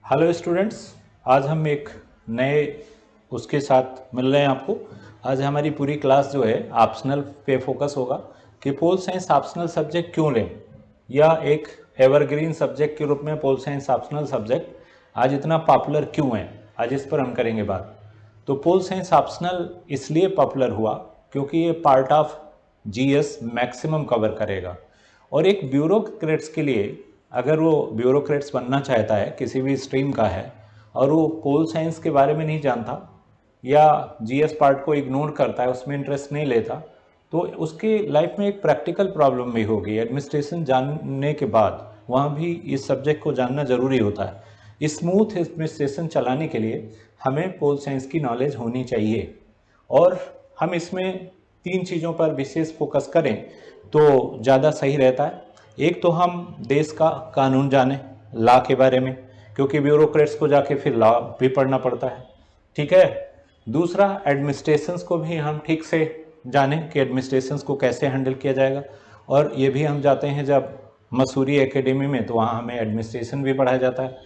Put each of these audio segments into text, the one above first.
Hello students, आज हम एक नए उसके साथ मिल रहे हैं आपको। आज हमारी पूरी क्लास जो है ऑप्शनल पे फोकस होगा कि पोल साइंस ऑप्शनल सब्जेक्ट क्यों लें, या एक एवरग्रीन सब्जेक्ट के रूप में पोल साइंस ऑप्शनल सब्जेक्ट आज इतना पॉपुलर क्यों है, आज इस पर हम करेंगे बात। तो पोल साइंस ऑप्शनल इसलिए पॉपुलर हुआ क्योंकि ये part of GS maximum cover करेगा, और एक ब्यूरोक्रेट्स के लिए, अगर वो ब्यूरोक्रेट्स बनना चाहता है, किसी भी स्ट्रीम का है और वो पोल साइंस के बारे में नहीं जानता या जीएस पार्ट को इग्नोर करता है, उसमें इंटरेस्ट नहीं लेता, तो उसके लाइफ में एक प्रैक्टिकल प्रॉब्लम भी होगी। एडमिनिस्ट्रेशन जानने के बाद वहाँ भी इस सब्जेक्ट को जानना ज़रूरी होता है। स्मूथ एडमिनिस्ट्रेशन चलाने के लिए हमें पोल साइंस की नॉलेज होनी चाहिए, और हम इसमें 3 चीज़ों पर विशेष फोकस करें तो ज़्यादा सही रहता है। एक तो हम देश का कानून जानें, लॉ के बारे में, क्योंकि ब्यूरोक्रेट्स को जाके फिर लॉ भी पढ़ना पड़ता है, ठीक है। दूसरा, एडमिनिस्ट्रेशंस को भी हम ठीक से जानें कि एडमिनिस्ट्रेशंस को कैसे हैंडल किया जाएगा, और ये भी हम जाते हैं जब मसूरी एकेडमी में, तो वहाँ हमें एडमिनिस्ट्रेशन भी पढ़ाया जाता है।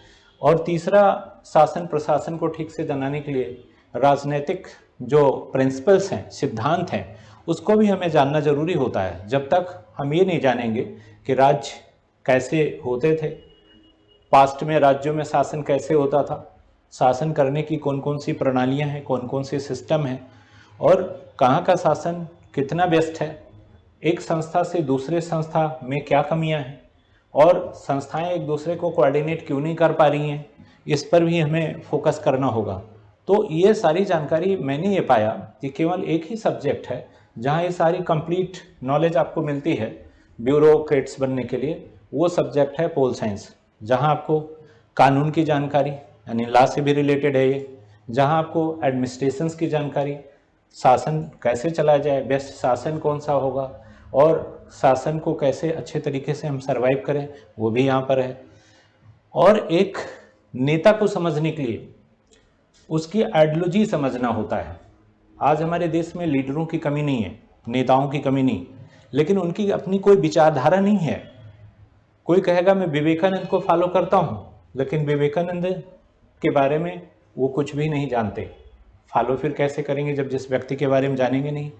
और तीसरा, शासन प्रशासन को ठीक से जानने के लिए राजनीतिक जो प्रिंसिपल्स हैं, सिद्धांत हैं, उसको भी हमें जानना जरूरी होता है। जब तक हम ये नहीं जानेंगे कि राज्य कैसे होते थे, पास्ट में राज्यों में शासन कैसे होता था, शासन करने की कौन कौन सी प्रणालियां हैं, कौन कौन से सिस्टम हैं, और कहाँ का शासन कितना बेस्ट है, एक संस्था से दूसरे संस्था में क्या कमियां हैं, और संस्थाएं एक दूसरे को कोऑर्डिनेट क्यों नहीं कर पा रही हैं, इस पर भी हमें फोकस करना होगा। तो ये सारी जानकारी मैंने ये पाया कि केवल एक ही सब्जेक्ट है जहाँ ये सारी कंप्लीट नॉलेज आपको मिलती है ब्यूरोक्रेट्स बनने के लिए। वो सब्जेक्ट है पोल साइंस, जहाँ आपको कानून की जानकारी, यानी लॉ से भी रिलेटेड है ये, जहाँ आपको एडमिनिस्ट्रेशंस की जानकारी, शासन कैसे चलाया जाए, बेस्ट शासन कौन सा होगा, और शासन को कैसे अच्छे तरीके से हम सरवाइव करें, वो भी यहाँ पर है। और एक नेता को समझने के लिए उसकी आइडियोलॉजी समझना होता है। आज हमारे देश में लीडरों की कमी नहीं है, नेताओं की कमी नहीं, लेकिन उनकी अपनी कोई विचारधारा नहीं है। कोई कहेगा मैं विवेकानंद को फॉलो करता हूँ, लेकिन विवेकानंद के बारे में वो कुछ भी नहीं जानते। फॉलो फिर कैसे करेंगे जब जिस व्यक्ति के बारे में जानेंगे नहीं।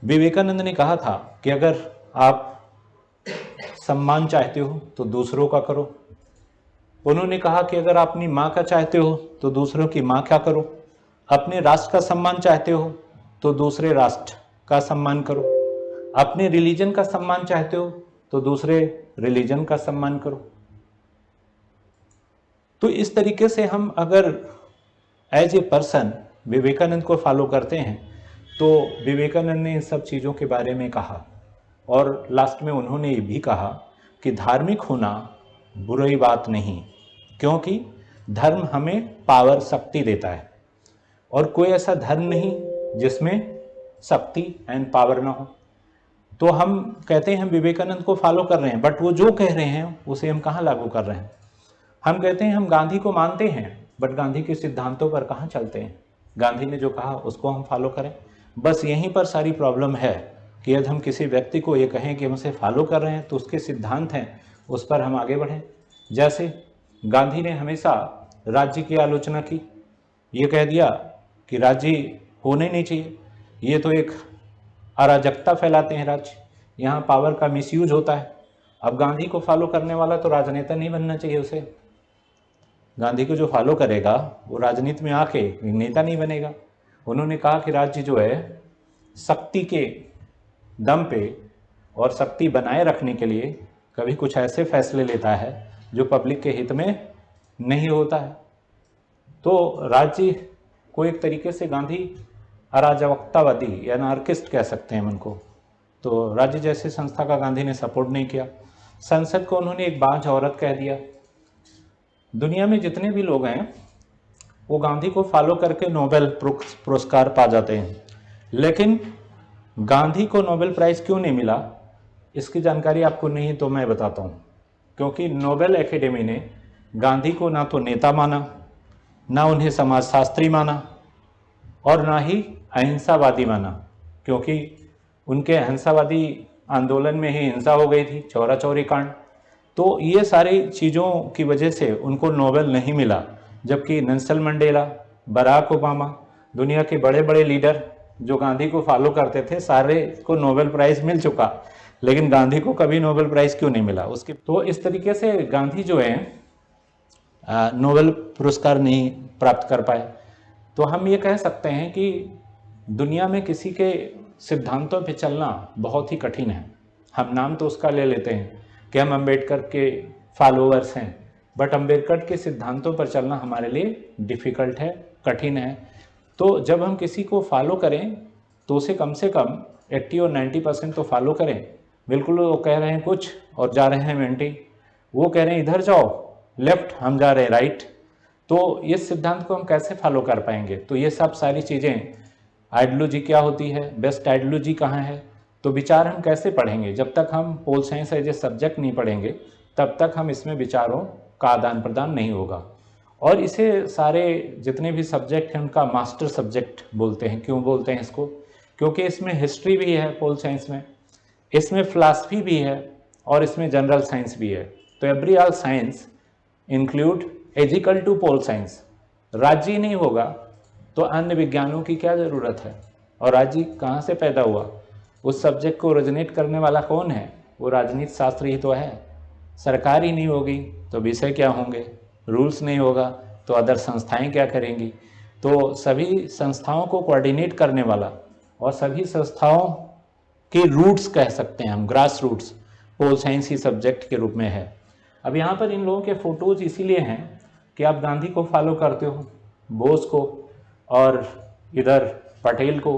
विवेकानंद ने कहा था कि अगर आप सम्मान चाहते हो तो दूसरों का करो। उन्होंने कहा कि अगर आप अपनी माँ का चाहते हो तो दूसरों की माँ क्या करो। अपने राष्ट्र का सम्मान चाहते हो तो दूसरे राष्ट्र का सम्मान करो। अपने रिलीजन का सम्मान चाहते हो तो दूसरे रिलीजन का सम्मान करो। तो इस तरीके से हम अगर एज ए पर्सन विवेकानंद को फॉलो करते हैं, तो विवेकानंद ने इन सब चीज़ों के बारे में कहा, और लास्ट में उन्होंने ये भी कहा कि धार्मिक होना बुरी बात नहीं, क्योंकि धर्म हमें पावर, शक्ति देता है, और कोई ऐसा धर्म नहीं जिसमें शक्ति एंड पावर ना हो। तो हम कहते हैं हम विवेकानंद को फॉलो कर रहे हैं, बट वो जो कह रहे हैं उसे हम कहाँ लागू कर रहे हैं। हम कहते हैं हम गांधी को मानते हैं, बट गांधी के सिद्धांतों पर कहाँ चलते हैं। गांधी ने जो कहा उसको हम फॉलो करें। बस यहीं पर सारी प्रॉब्लम है कि यदि हम किसी व्यक्ति को ये कहें कि हम उसे फॉलो कर रहे हैं, तो उसके सिद्धांत हैं उस पर हम आगे बढ़ें। जैसे गांधी ने हमेशा राज्य की आलोचना की, ये कह दिया कि राज्य होने नहीं चाहिए, ये तो एक अराजकता फैलाते हैं राज्य, यहाँ पावर का मिसयूज होता है। अब गांधी को फॉलो करने वाला तो राजनेता नहीं बनना चाहिए उसे। गांधी को जो फॉलो करेगा वो राजनीति में आके नेता नहीं बनेगा। उन्होंने कहा कि राज्य जो है शक्ति के दम पे और शक्ति बनाए रखने के लिए कभी कुछ ऐसे फैसले लेता है जो पब्लिक के हित में नहीं होता है। तो राज्य को एक तरीके से गांधी अराजकतावादी या अनार्किस्ट कह सकते हैं उनको। तो राज्य जैसे संस्था का गांधी ने सपोर्ट नहीं किया। संसद को उन्होंने एक बांझ औरत कह दिया। दुनिया में जितने भी लोग हैं वो गांधी को फॉलो करके नोबेल पुरस्कार पा जाते हैं, लेकिन गांधी को नोबेल प्राइज़ क्यों नहीं मिला, इसकी जानकारी आपको नहीं तो मैं बताता हूँ। क्योंकि नोबेल एकेडमी ने गांधी को ना तो नेता माना, ना उन्हें समाजशास्त्री माना, और ना ही अहिंसावादी माना, क्योंकि उनके अहिंसावादी आंदोलन में ही हिंसा हो गई थी, चौरा चौरी कांड। तो ये सारी चीज़ों की वजह से उनको नोबेल नहीं मिला, जबकि नेल्सन मंडेला, बराक ओबामा, दुनिया के बड़े बड़े लीडर जो गांधी को फॉलो करते थे, सारे को नोबेल प्राइज़ मिल चुका, लेकिन गांधी को कभी नोबेल प्राइज़ क्यों नहीं मिला उसकी। तो इस तरीके से गांधी जो है नोबेल पुरस्कार नहीं प्राप्त कर पाए। तो हम ये कह सकते हैं कि दुनिया में किसी के सिद्धांतों पे चलना बहुत ही कठिन है। हम नाम तो उसका ले लेते हैं कि हम अम्बेडकर के फॉलोअर्स हैं, बट अम्बेडकर के सिद्धांतों पर चलना हमारे लिए डिफ़िकल्ट है, कठिन है। तो जब हम किसी को फॉलो करें तो उसे कम से कम 80 और 90% तो फॉलो करें। बिल्कुल वो कह रहे हैं कुछ और जा रहे हैं मेंटी, वो कह रहे हैं इधर जाओ लेफ्ट, हम जा रहे हैं राइट। तो इस सिद्धांत को हम कैसे फॉलो कर पाएंगे? तो ये सब सारी चीज़ें, आइडियोलॉजी क्या होती है, बेस्ट आइडियोलॉजी कहाँ है, तो विचार हम कैसे पढ़ेंगे? जब तक हम pol science as a subject नहीं पढ़ेंगे तब तक हम इसमें विचारों का आदान प्रदान नहीं होगा। और इसे सारे जितने भी सब्जेक्ट हैं उनका मास्टर सब्जेक्ट बोलते हैं। क्यों बोलते हैं इसको? क्योंकि इसमें हिस्ट्री भी है पोल साइंस में, इसमें फिलासफी भी है और इसमें जनरल साइंस भी है। तो एवरी ऑल साइंस इंक्लूड एजिकल टू पोल साइंस। राज्य नहीं होगा तो अन्य विज्ञानों की क्या ज़रूरत है? और राज्य कहाँ से पैदा हुआ? उस सब्जेक्ट को ओरिजिनेट करने वाला कौन है? वो राजनीति शास्त्र ही तो है। सरकार ही नहीं होगी तो विषय क्या होंगे? रूल्स नहीं होगा तो अदर संस्थाएं क्या करेंगी? तो सभी संस्थाओं को कोऑर्डिनेट करने वाला और सभी संस्थाओं के रूट्स कह सकते हैं हम, ग्रास रूट्स, पोल साइंस ही सब्जेक्ट के रूप में है। अब यहाँ पर इन लोगों के फ़ोटोज़ इसीलिए हैं कि आप गांधी को फॉलो करते हो, बोस को, और इधर पटेल को,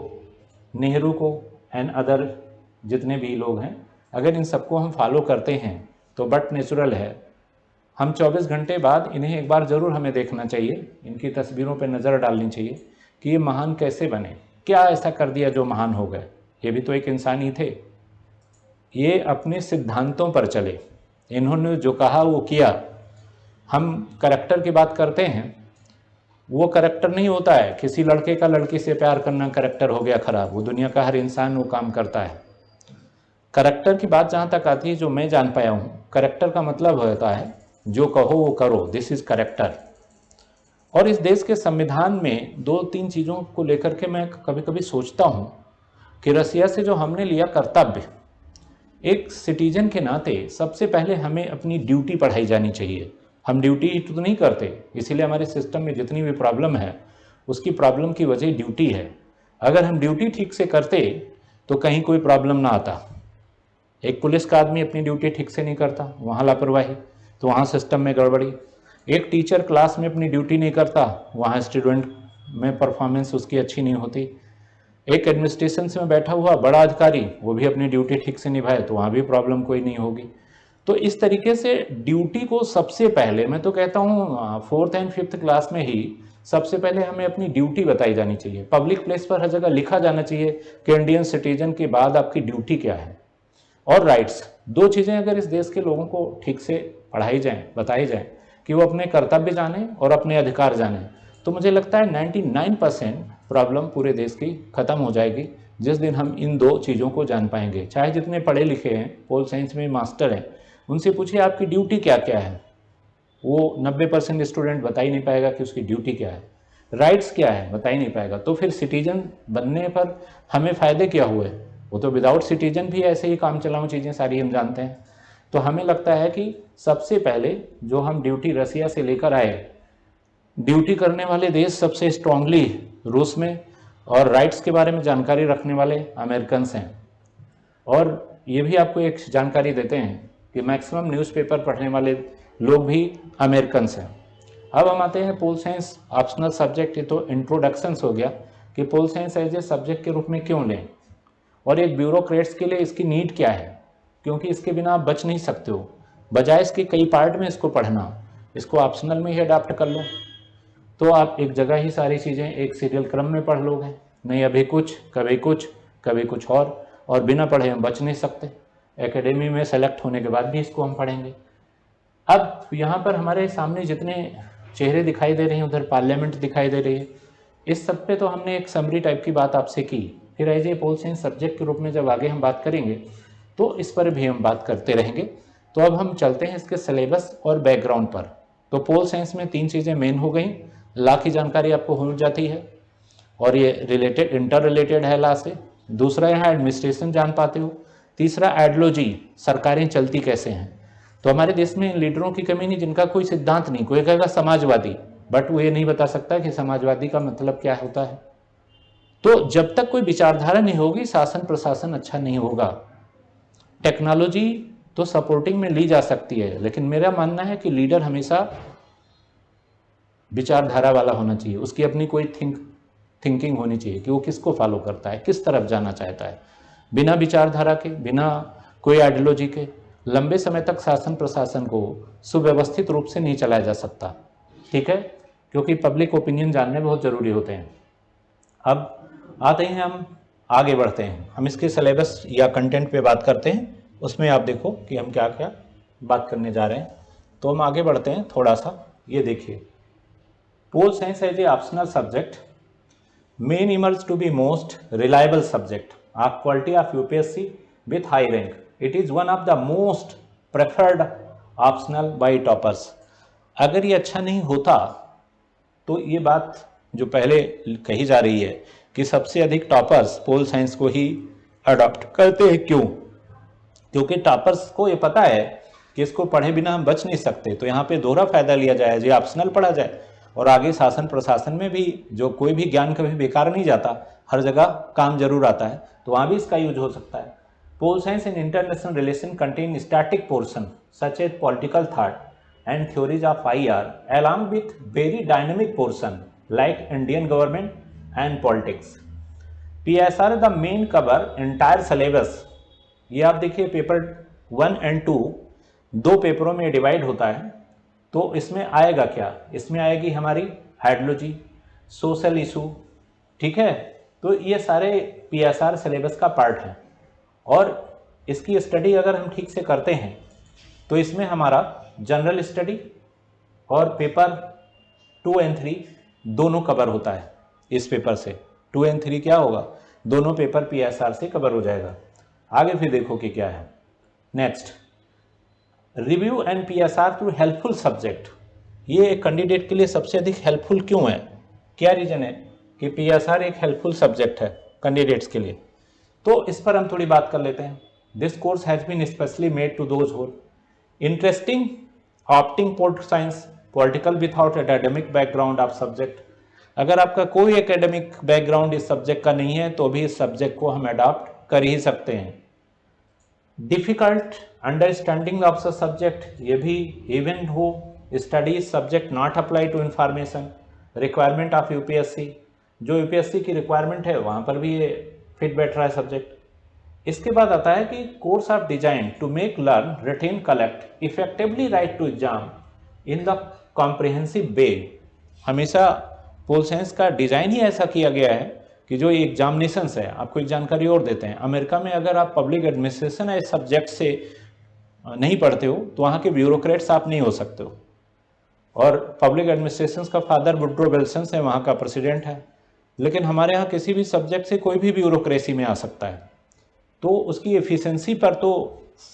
नेहरू को एंड अदर जितने भी लोग हैं, अगर इन सबको हम फॉलो करते हैं तो बट नेचुरल है हम 24 घंटे बाद इन्हें एक बार ज़रूर हमें देखना चाहिए, इनकी तस्वीरों पर नज़र डालनी चाहिए कि ये महान कैसे बने, क्या ऐसा कर दिया जो महान हो गए। ये भी तो एक इंसान ही थे, ये अपने सिद्धांतों पर चले, इन्होंने जो कहा वो किया। हम करैक्टर की बात करते हैं, वो करैक्टर नहीं होता है किसी लड़के का लड़की से प्यार करना करैक्टर हो गया खराब, वो दुनिया का हर इंसान वो काम करता है। करैक्टर की बात जहाँ तक आती है, जो मैं जान पाया हूँ, करैक्टर का मतलब होता है जो कहो वो करो, दिस इज़ करैक्टर। और इस देश के संविधान में 2-3 चीज़ों को लेकर के मैं कभी कभी सोचता हूँ कि रसिया से जो हमने लिया कर्तव्य, एक सिटीजन के नाते सबसे पहले हमें अपनी ड्यूटी पढ़ाई जानी चाहिए। हम ड्यूटी तो नहीं करते, इसीलिए हमारे सिस्टम में जितनी भी प्रॉब्लम है उसकी प्रॉब्लम की वजह ड्यूटी है। अगर हम ड्यूटी ठीक से करते तो कहीं कोई प्रॉब्लम ना आता। एक पुलिस का आदमी अपनी ड्यूटी ठीक से नहीं करता, वहाँ लापरवाही, तो वहाँ सिस्टम में गड़बड़ी। एक टीचर क्लास में अपनी ड्यूटी नहीं करता, वहाँ स्टूडेंट में परफॉर्मेंस उसकी अच्छी नहीं होती। एक एडमिनिस्ट्रेशन में बैठा हुआ बड़ा अधिकारी, वो भी अपनी ड्यूटी ठीक से निभाए तो वहाँ भी प्रॉब्लम कोई नहीं होगी। तो इस तरीके से ड्यूटी को सबसे पहले, मैं तो कहता हूँ 4th एंड 5th क्लास में ही सबसे पहले हमें अपनी ड्यूटी बताई जानी चाहिए। पब्लिक प्लेस पर हर जगह लिखा जाना चाहिए कि इंडियन सिटीजन के बाद आपकी ड्यूटी क्या है और राइट्स। 2 चीज़ें अगर इस देश के लोगों को ठीक से पढ़ाई जाएँ, बताई जाएँ कि वो अपने कर्तव्य जाने और अपने अधिकार जाने, तो मुझे लगता है 99% प्रॉब्लम पूरे देश की ख़त्म हो जाएगी जिस दिन हम इन 2 चीज़ों को जान पाएंगे। चाहे जितने पढ़े लिखे हैं, पोल साइंस में मास्टर हैं, उनसे पूछिए आपकी ड्यूटी क्या क्या है, वो 90% स्टूडेंट बता ही नहीं पाएगा कि उसकी ड्यूटी क्या है। राइट्स क्या है बता ही नहीं पाएगा। तो फिर सिटीजन बनने पर हमें फ़ायदे क्या हुए? वो तो विदाउट सिटीजन भी ऐसे ही काम चलाऊँ चीज़ें सारी हम जानते हैं। तो हमें लगता है कि सबसे पहले जो हम ड्यूटी रसिया से लेकर आए, ड्यूटी करने वाले देश सबसे स्ट्रांगली रूस में, और राइट्स के बारे में जानकारी रखने वाले अमेरिकन्स हैं। और ये भी आपको एक जानकारी देते हैं कि मैक्सिमम न्यूज़पेपर पढ़ने वाले लोग भी अमेरिकन्स हैं। अब हम आते हैं पोल साइंस ऑप्शनल सब्जेक्ट। ये तो इंट्रोडक्शंस हो गया कि pol science as a subject के रूप में क्यों लें, और एक ब्यूरोक्रेट्स के लिए इसकी नीड क्या है, क्योंकि इसके बिना आप बच नहीं सकते हो। बजाय इसके कई पार्ट में इसको पढ़ना, इसको ऑप्शनल में ही अडाप्ट कर लो, तो आप एक जगह ही सारी चीज़ें एक सीरियल क्रम में पढ़ लोगे। नहीं अभी कुछ, कभी कुछ, कभी कुछ और बिना पढ़े हम बच नहीं सकते। एकेडमी में सेलेक्ट होने के बाद भी इसको हम पढ़ेंगे। अब यहाँ पर हमारे सामने जितने चेहरे दिखाई दे रहे हैं, उधर पार्लियामेंट दिखाई दे रही है, इस सब पे तो हमने एक समरी टाइप की बात आपसे की। फिर as a pol science subject के रूप में जब आगे हम बात करेंगे तो इस पर भी हम बात करते रहेंगे तो अब हम चलते हैं इसके सिलेबस और बैकग्राउंड पर। तो पोल साइंस में 3 चीज़ें मेन हो गई, लॉ की जानकारी आपको हो जाती है और ये रिलेटेड इंटर रिलेटेड है लॉ से। दूसरा यहाँ एडमिनिस्ट्रेशन जान पाते हो। तीसरा आइडियोलॉजी, सरकारें चलती कैसे हैं। तो हमारे देश में लीडरों की कमी नहीं जिनका कोई सिद्धांत नहीं। कोई कहेगा समाजवादी, बट वो ये नहीं बता सकता कि समाजवादी का मतलब क्या होता है। तो जब तक कोई विचारधारा नहीं होगी शासन प्रशासन अच्छा नहीं होगा। टेक्नोलॉजी तो सपोर्टिंग में ली जा सकती है, लेकिन मेरा मानना है कि लीडर हमेशा विचारधारा वाला होना चाहिए, उसकी अपनी कोई थिंकिंग होनी चाहिए कि वो किसको फॉलो करता है, किस तरफ जाना चाहता है। बिना विचारधारा के, बिना कोई आइडियोलॉजी के लंबे समय तक शासन प्रशासन को सुव्यवस्थित रूप से नहीं चलाया जा सकता, ठीक है, क्योंकि पब्लिक ओपिनियन जानने बहुत ज़रूरी होते हैं। अब आते हैं, हम आगे बढ़ते हैं, हम इसके सिलेबस या कंटेंट पे बात करते हैं। उसमें आप देखो कि हम क्या क्या बात करने जा रहे हैं। तो हम आगे बढ़ते हैं थोड़ा सा। ये देखिए, pol science as a optional subject main emerge to be most reliable subject of quality of UPSC with high rank. It is one of the most preferred optional by toppers. अगर ये अच्छा नहीं होता तो ये बात जो पहले कही जा रही है कि सबसे अधिक टॉपर्स पोल साइंस को ही अडॉप्ट करते हैं, क्यों? क्योंकि टॉपर्स को ये पता है कि इसको पढ़े बिना हम बच नहीं सकते। तो यहाँ पे दोहरा फायदा लिया जाए, जो ऑप्शनल पढ़ा जाए और आगे शासन प्रशासन में भी जो कोई भी ज्ञान कभी बेकार नहीं जाता, हर जगह काम जरूर आता है, तो वहाँ भी इसका यूज हो सकता है। Pol science in international relation contain static portion such as political thought and theories of IR along with very dynamic portion like Indian government and politics. PSR the main cover entire syllabus। ये आप देखिए paper 1 और 2 दो पेपरों में divide होता है। तो इसमें आएगा क्या? इसमें आएगी हमारी आइडियोलॉजी, सोशल इशू, ठीक है। तो ये सारे PSR सिलेबस का पार्ट है और इसकी स्टडी अगर हम ठीक से करते हैं तो इसमें हमारा जनरल स्टडी और पेपर 2 और 3 दोनों कवर होता है। इस पेपर से 2 और 3 क्या होगा, दोनों पेपर PSR से कवर हो जाएगा। आगे फिर देखो कि क्या है next, review and PSR through helpful subject. ये एक कैंडिडेट के लिए सबसे अधिक हेल्पफुल क्यों है? क्या रीजन है कि PSR एक हेल्पफुल सब्जेक्ट है कैंडिडेट्स के लिए? तो इस पर हम थोड़ी बात कर लेते हैं। This course has been specially made to those who interesting opting pol science political without academic background of subject. अगर आपका कोई एकेडमिक बैकग्राउंड इस सब्जेक्ट का नहीं है तो भी इस सब्जेक्ट को हम अडॉप्ट कर ही सकते हैं। Difficult understanding of the subject, ये भी इवन हो study subject not apply to information requirement of UPSC, जो यूपीएससी की रिक्वायरमेंट है वहाँ पर भी ये फिट बैठ रहा है सब्जेक्ट। इसके बाद आता है कि course of design to make learn retain collect effectively write to exam in the comprehensive way. हमेशा पोल साइंस का डिजाइन ही ऐसा किया गया है कि जो एग्जामिनेशंस है, आपको एक जानकारी और देते हैं, अमेरिका में अगर आप पब्लिक एडमिनिस्ट्रेशन इस सब्जेक्ट से नहीं पढ़ते हो तो वहाँ के ब्यूरोक्रेट्स आप नहीं हो सकते हो। और पब्लिक एडमिनिस्ट्रेशन का फादर वुड्रो विल्सन है, वहाँ का प्रेसिडेंट है। लेकिन हमारे यहाँ किसी भी सब्जेक्ट से कोई भी ब्यूरोक्रेसी में आ सकता है, तो उसकी एफिशिएंसी पर तो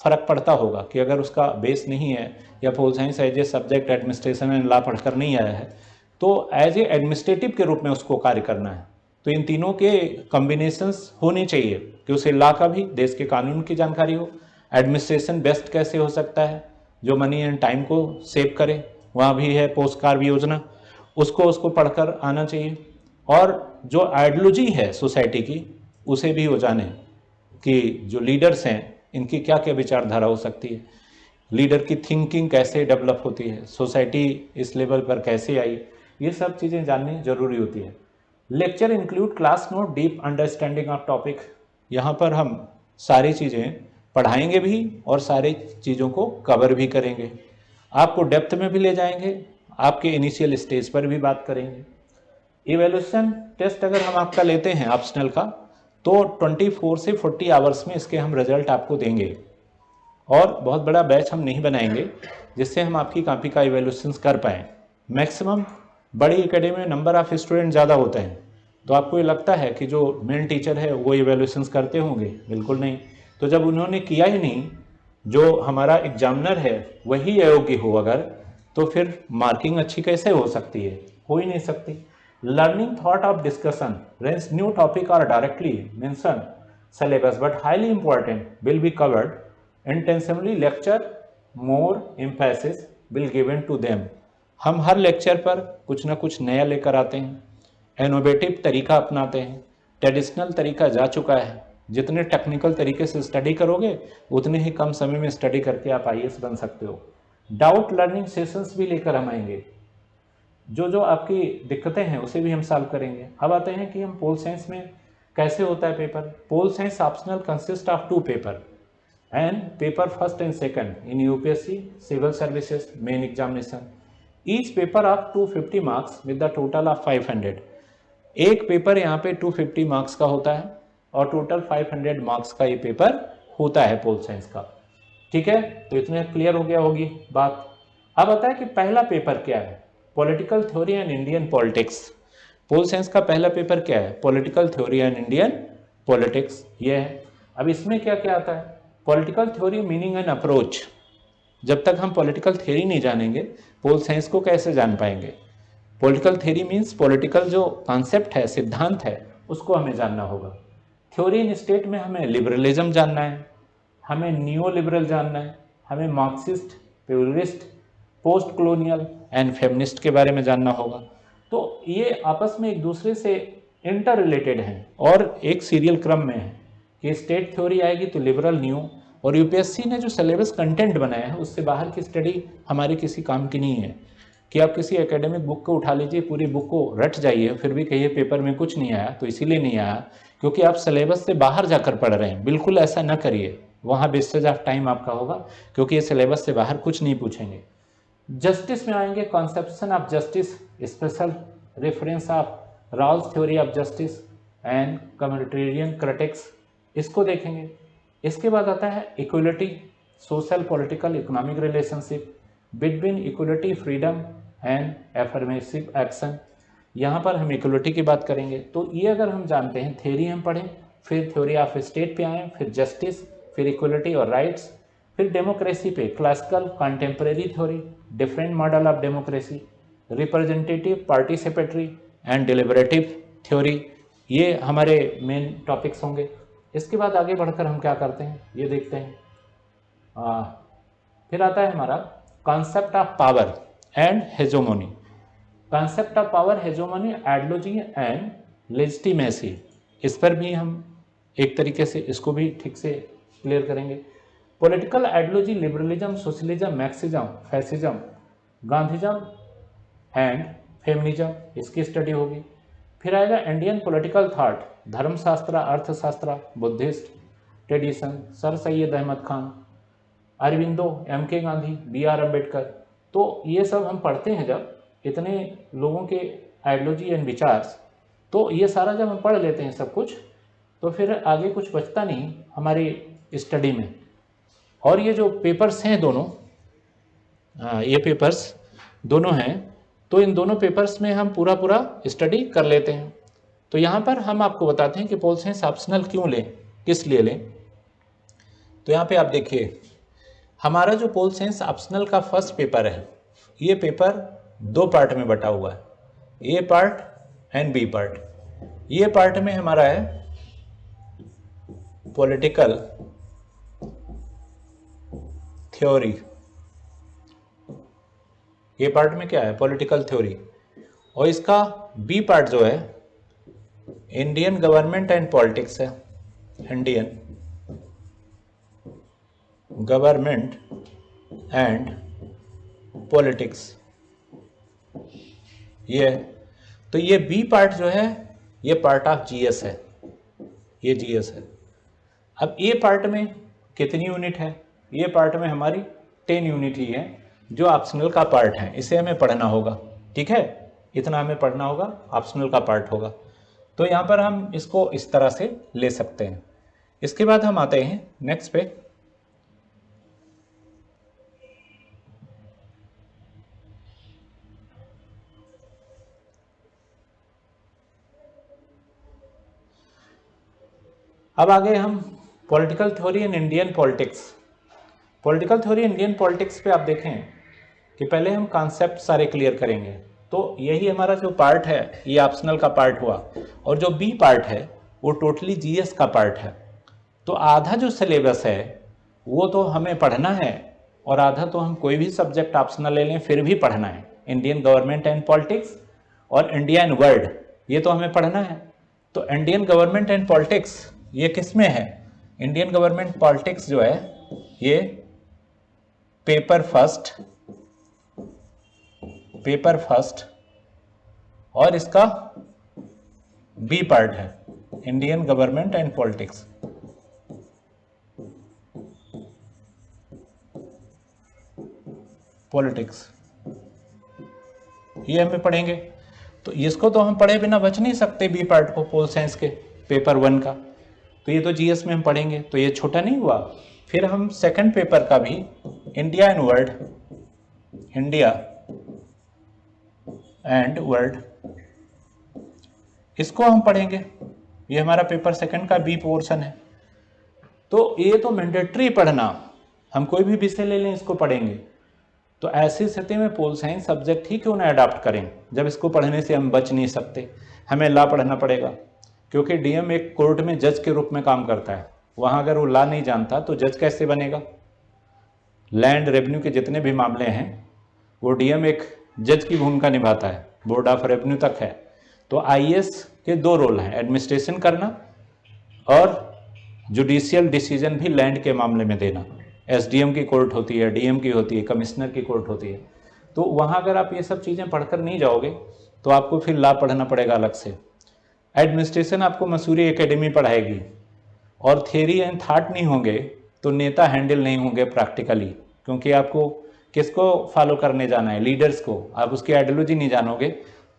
फर्क पड़ता होगा कि अगर उसका बेस नहीं है या pol science as a subject administration and law पढ़कर नहीं आया है तो एज ए एडमिनिस्ट्रेटिव के रूप में उसको कार्य करना है। तो इन तीनों के कॉम्बिनेशंस होने चाहिए कि उसे लॉ का भी, देश के कानून की जानकारी हो, एडमिनिस्ट्रेशन बेस्ट कैसे हो सकता है जो मनी एंड टाइम को सेव करे, वहाँ भी है पोस्ट कार्य योजना, उसको पढ़कर आना चाहिए। और जो आइडियोलॉजी है सोसाइटी की उसे भी वो जाने कि जो लीडर्स हैं इनकी क्या क्या विचारधारा हो सकती है, लीडर की थिंकिंग कैसे डेवलप होती है, सोसाइटी इस लेवल पर कैसे आई, ये सब चीज़ें जाननी जरूरी होती है। Lecture include class note deep understanding of topic. यहाँ पर हम सारी चीज़ें पढ़ाएंगे भी और सारी चीज़ों को कवर भी करेंगे, आपको डेप्थ में भी ले जाएंगे, आपके इनिशियल स्टेज पर भी बात करेंगे। इवैल्यूएशन टेस्ट अगर हम आपका लेते हैं ऑप्शनल का तो 24 से 40 आवर्स में इसके हम रिजल्ट आपको देंगे और बहुत बड़ा बैच हम नहीं बनाएंगे जिससे हम आपकी कॉपी का इवैल्यूएशन कर पाएँ। मैक्सिमम बड़ी एकेडमी में नंबर ऑफ स्टूडेंट ज़्यादा होते हैं, तो आपको ये लगता है कि जो मेन टीचर है वो इवैल्यूएशन करते होंगे, बिल्कुल नहीं। तो जब उन्होंने किया ही नहीं जो हमारा एग्जामिनर है वही अयोग्य हो अगर, तो फिर मार्किंग अच्छी कैसे हो सकती है? हो ही नहीं सकती। Learning thought of discussion rains new topic are directly mention syllabus but highly important will be covered intensively lecture more emphasis will given to them। हम हर लेक्चर पर कुछ ना कुछ नया लेकर आते हैं, इनोवेटिव तरीका अपनाते हैं। ट्रेडिशनल तरीका जा चुका है, जितने टेक्निकल तरीके से स्टडी करोगे उतने ही कम समय में स्टडी करके आप आईएएस बन सकते हो। डाउट लर्निंग सेशंस भी लेकर हम आएंगे, जो जो आपकी दिक्कतें हैं उसे भी हम सॉल्व करेंगे। अब आते हैं कि हम पोल साइंस में कैसे होता है paper. Pol science optional consist of 2 paper and paper first and second in UPSC civil services main examination. Each paper of 250 marks with the total of 500। एक पेपर यहाँ पे 250 मार्क्स का होता है और टोटल 500 मार्क्स का ये पेपर होता है पोल साइंस का। ठीक है, तो इतने क्लियर हो गया होगी बात। अब आता है कि पहला पेपर क्या है, political theory and Indian politics. Pol science का पहला पेपर क्या है, political theory and Indian politics, ये है। अब इसमें क्या क्या आता है, political theory meaning and approach. जब तक हम पॉलिटिकल थ्योरी नहीं जानेंगे पोल साइंस को कैसे जान पाएंगे। पॉलिटिकल थ्योरी मीन्स पॉलिटिकल जो कॉन्सेप्ट है, सिद्धांत है, उसको हमें जानना होगा। थ्योरी इन स्टेट में हमें लिबरलिज्म जानना है, हमें नियो लिबरल जानना है, हमें Marxist, purist, post colonial and feminist के बारे में जानना होगा। तो ये आपस में एक दूसरे से इंटर रिलेटेड हैं और एक सीरियल क्रम में है कि स्टेट थ्योरी आएगी तो लिबरल न्यू, और यूपीएससी ने जो सिलेबस कंटेंट बनाया है उससे बाहर की स्टडी हमारे किसी काम की नहीं है। कि आप किसी एकेडमिक बुक को उठा लीजिए, पूरी बुक को रट जाइए, फिर भी कहिए पेपर में कुछ नहीं आया, तो इसीलिए नहीं आया क्योंकि आप सिलेबस से बाहर जाकर पढ़ रहे हैं। बिल्कुल ऐसा न करिए, वहाँ वेस्टेज ऑफ टाइम आपका होगा, क्योंकि ये सिलेबस से बाहर कुछ नहीं पूछेंगे। जस्टिस में आएंगे, conception of justice, special reference of Raoul's theory of justice and communitarian critics, इसको देखेंगे। इसके बाद आता है equality, social political economic relationship between equality freedom and affirmative action. यहाँ पर हम इक्वलिटी की बात करेंगे। तो ये अगर हम जानते हैं, थ्योरी हम पढ़ें, फिर थ्योरी ऑफ स्टेट पे आए, फिर जस्टिस, फिर इक्वलिटी और राइट्स, फिर डेमोक्रेसी पे classical contemporary theory, different model of democracy, representative participatory and deliberative theory, ये हमारे मेन टॉपिक्स होंगे। इसके बाद आगे बढ़कर हम क्या करते हैं ये देखते हैं। फिर आता है हमारा concept of power and hegemony. Concept of power, hegemony, ideology and legitimacy, इस पर भी हम एक तरीके से इसको भी ठीक से क्लियर करेंगे। Political ideology, liberalism, socialism, Marxism, fascism, Gandhism and feminism, इसकी स्टडी होगी। फिर आएगा Indian political thought, Dharmashastra, Arthashastra, Buddhist tradition, sir Syed Ahmad Khan, Aurobindo, M K Gandhi, B are Ambedkar. तो ये सब हम पढ़ते हैं जब, इतने लोगों के आइडियोलॉजी एंड विचार, तो ये सारा जब हम पढ़ लेते हैं सब कुछ, तो फिर आगे कुछ बचता नहीं हमारी स्टडी में। और ये जो पेपर्स हैं दोनों, ये पेपर्स दोनों हैं, तो इन दोनों पेपर्स में हम पूरा पूरा स्टडी कर लेते हैं। तो यहाँ पर हम आपको बताते हैं कि पोल साइंस ऑप्शनल क्यों लें, किस लिए लें। तो यहाँ पे आप देखिए, हमारा जो पोल साइंस ऑप्शनल का फर्स्ट पेपर है, ये पेपर 2 पार्ट में बटा हुआ है, ए पार्ट एंड बी पार्ट। ये पार्ट में हमारा है पॉलिटिकल थ्योरी, ये पार्ट में क्या है, पॉलिटिकल थ्योरी। और इसका बी पार्ट जो है इंडियन गवर्नमेंट एंड पॉलिटिक्स है, इंडियन गवर्नमेंट एंड पॉलिटिक्स, ये। तो ये बी पार्ट जो है ये पार्ट ऑफ जीएस है, ये जीएस है। अब ए पार्ट में कितनी यूनिट है, ये पार्ट में हमारी 10 यूनिट ही है, जो ऑप्शनल का पार्ट है, इसे हमें पढ़ना होगा। ठीक है, इतना हमें पढ़ना होगा, ऑप्शनल का पार्ट होगा। तो यहाँ पर हम इसको इस तरह से ले सकते हैं। इसके बाद हम आते हैं नेक्स्ट पे। अब आगे हम political theory in Indian politics, political theory Indian politics पे आप देखें कि पहले हम कॉन्सेप्ट सारे क्लियर करेंगे। तो यही हमारा जो पार्ट है ये ऑप्शनल का पार्ट हुआ, और जो बी पार्ट है वो टोटली जीएस का पार्ट है। तो आधा जो सिलेबस है वो तो हमें पढ़ना है, और आधा तो हम कोई भी सब्जेक्ट ऑप्शनल ले लें फिर भी पढ़ना है। इंडियन गवर्नमेंट एंड पॉलिटिक्स और इंडिया एंड वर्ल्ड ये तो हमें पढ़ना है। तो इंडियन गवर्नमेंट एंड पॉलिटिक्स ये किस में है? इंडियन गवर्नमेंट पॉलिटिक्स जो है ये पेपर फर्स्ट और इसका बी पार्ट है, इंडियन गवर्नमेंट एंड पॉलिटिक्स। ये हमें पढ़ेंगे। तो इसको तो हम पढ़े बिना बच नहीं सकते, बी पार्ट को, पोल साइंस के पेपर 1 का। तो ये तो जीएस में हम पढ़ेंगे, तो ये छोटा नहीं हुआ। फिर हम सेकंड पेपर का भी इंडिया एंड वर्ल्ड इसको हम पढ़ेंगे। ये हमारा पेपर सेकंड का बी पोर्शन है। तो ये तो मैंडेटरी पढ़ना, हम कोई भी विषय ले लें इसको पढ़ेंगे। तो ऐसी स्थिति में पोल साइंस सब्जेक्ट ही क्यों ना अडॉप्ट करें, जब इसको पढ़ने से हम बच नहीं सकते। हमें लॉ पढ़ना पड़ेगा, क्योंकि डीएम एक कोर्ट में जज के रूप में काम करता है। वहाँ अगर वो लॉ नहीं जानता तो जज कैसे बनेगा? लैंड रेवेन्यू के जितने भी मामले हैं वो डीएम एक जज की भूमिका निभाता है, बोर्ड ऑफ रेवेन्यू तक है। तो आईएएस के 2 रोल हैं, एडमिनिस्ट्रेशन करना और जुडिशियल डिसीजन भी लैंड के मामले में देना। एसडीएम की कोर्ट होती है, डीएम की होती है, कमिश्नर की कोर्ट होती है। तो वहाँ अगर आप ये सब चीज़ें पढ़कर नहीं जाओगे तो आपको फिर लॉ पढ़ना पड़ेगा अलग से। एडमिनिस्ट्रेशन आपको मसूरी एकेडमी पढ़ाएगी, और थियरी एंड थॉट नहीं होंगे तो नेता हैंडल नहीं होंगे प्रैक्टिकली, क्योंकि आपको किसको फॉलो करने जाना है? लीडर्स को। आप उसकी आइडियोलॉजी नहीं जानोगे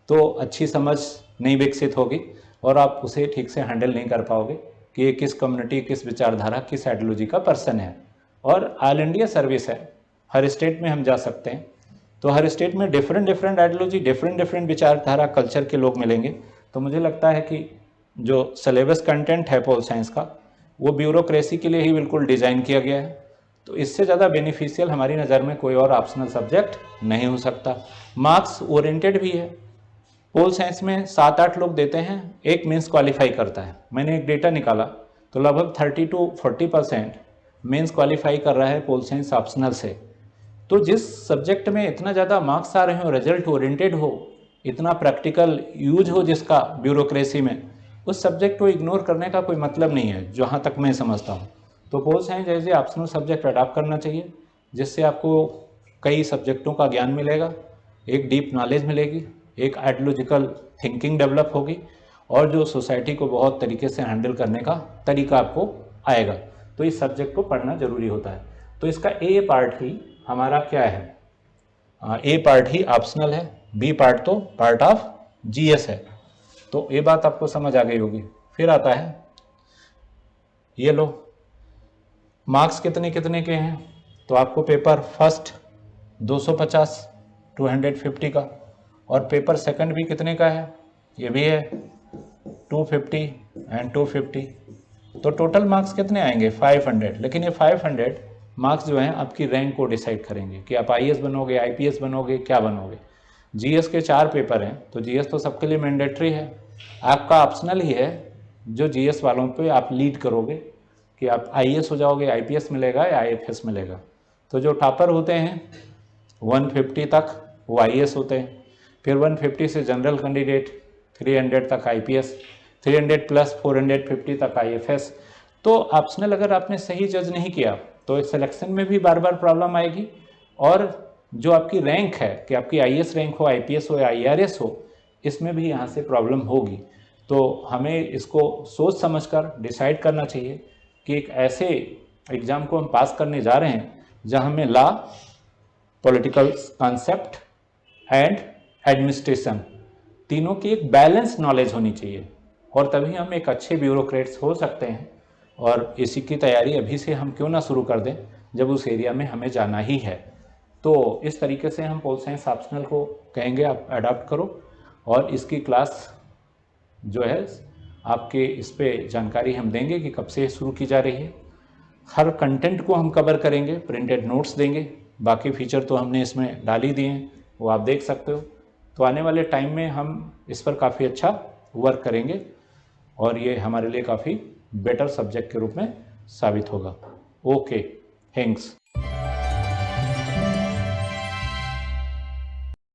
तो अच्छी समझ नहीं विकसित होगी, और आप उसे ठीक से हैंडल नहीं कर पाओगे कि ये किस कम्युनिटी, किस विचारधारा, किस आइडियोलॉजी का पर्सन है। और ऑल इंडिया सर्विस है, हर स्टेट में हम जा सकते हैं। तो हर स्टेट में डिफरेंट आइडियोलॉजी, डिफरेंट विचारधारा, कल्चर के लोग मिलेंगे। तो मुझे लगता है कि जो सिलेबस कंटेंट है पोल साइंस का वो ब्यूरोक्रेसी के लिए ही बिल्कुल डिज़ाइन किया गया है। तो इससे ज़्यादा बेनिफिशियल हमारी नज़र में कोई और ऑप्शनल सब्जेक्ट नहीं हो सकता। मार्क्स ओरिएंटेड भी है। पोल साइंस में 7-8 लोग देते हैं, एक मेंस क्वालिफाई करता है। मैंने एक डेटा निकाला तो लगभग 30 to 40% मेंस क्वालिफाई कर रहा है पोल साइंस ऑप्शनल से। तो जिस सब्जेक्ट में इतना ज़्यादा मार्क्स आ रहे हो, रिजल्ट ओरिएंटेड हो, इतना प्रैक्टिकल यूज हो जिसका ब्यूरोक्रेसी में, उस सब्जेक्ट को इग्नोर करने का कोई मतलब नहीं है, जहाँ तक मैं समझता हूँ। तो pol science as a optional subject adopt करना चाहिए, जिससे आपको कई सब्जेक्टों का ज्ञान मिलेगा, एक डीप नॉलेज मिलेगी, एक आइडियोलॉजिकल थिंकिंग डेवलप होगी, और जो सोसाइटी को बहुत तरीके से हैंडल करने का तरीका आपको आएगा। तो इस सब्जेक्ट को पढ़ना जरूरी होता है। तो इसका ए पार्ट ही हमारा क्या है? ए पार्ट ही ऑप्शनल है, बी पार्ट तो पार्ट ऑफ जीएस है। तो ये बात आपको समझ आ गई होगी। फिर आता है, ये लो, मार्क्स कितने के हैं? तो आपको पेपर फर्स्ट 250 250 का, और पेपर सेकंड भी कितने का है? ये भी है 250 एंड 250। तो टोटल मार्क्स कितने आएंगे? 500। लेकिन ये 500 मार्क्स जो हैं आपकी रैंक को डिसाइड करेंगे कि आप आईएएस बनोगे, आईपीएस बनोगे, क्या बनोगे। जीएस के 4 पेपर हैं, तो जीएस तो सबके लिए मैंडेटरी है, आपका ऑप्शनल ही है जो जीएस वालों पे आप लीड करोगे कि आप आईएएस हो जाओगे, आईपीएस मिलेगा या आईएफएस मिलेगा। तो जो टॉपर होते हैं 150 तक वो आईएएस होते हैं, फिर 150 से जनरल कैंडिडेट, 300 तक आईपीएस, 300 प्लस 450 तक आईएफएस। तो ऑप्शनल अगर आपने सही जज नहीं किया तो सिलेक्शन में भी बार बार प्रॉब्लम आएगी, और जो आपकी रैंक है कि आपकी आईएएस रैंक हो, आईपीएस हो या आईआरएस हो, इसमें भी यहाँ से प्रॉब्लम होगी। तो हमें इसको सोच समझकर डिसाइड करना चाहिए कि एक ऐसे एग्ज़ाम को हम पास करने जा रहे हैं जहाँ हमें law, political concept and administration तीनों की एक बैलेंस नॉलेज होनी चाहिए, और तभी हम एक अच्छे ब्यूरोक्रेट्स हो सकते हैं। और इसी की तैयारी अभी से हम क्यों ना शुरू कर दें जब उस एरिया में हमें जाना ही है। तो इस तरीके से हम पोल साइंस ऑप्शनल को कहेंगे आप अडॉप्ट करो, और इसकी क्लास जो है आपके इस पे जानकारी हम देंगे कि कब से शुरू की जा रही है। हर कंटेंट को हम कवर करेंगे, प्रिंटेड नोट्स देंगे, बाकी फीचर तो हमने इसमें डाल ही दिए हैं, वो आप देख सकते हो। तो आने वाले टाइम में हम इस पर काफ़ी अच्छा वर्क करेंगे और ये हमारे लिए काफ़ी बेटर सब्जेक्ट के रूप में साबित होगा। Okay, thanks.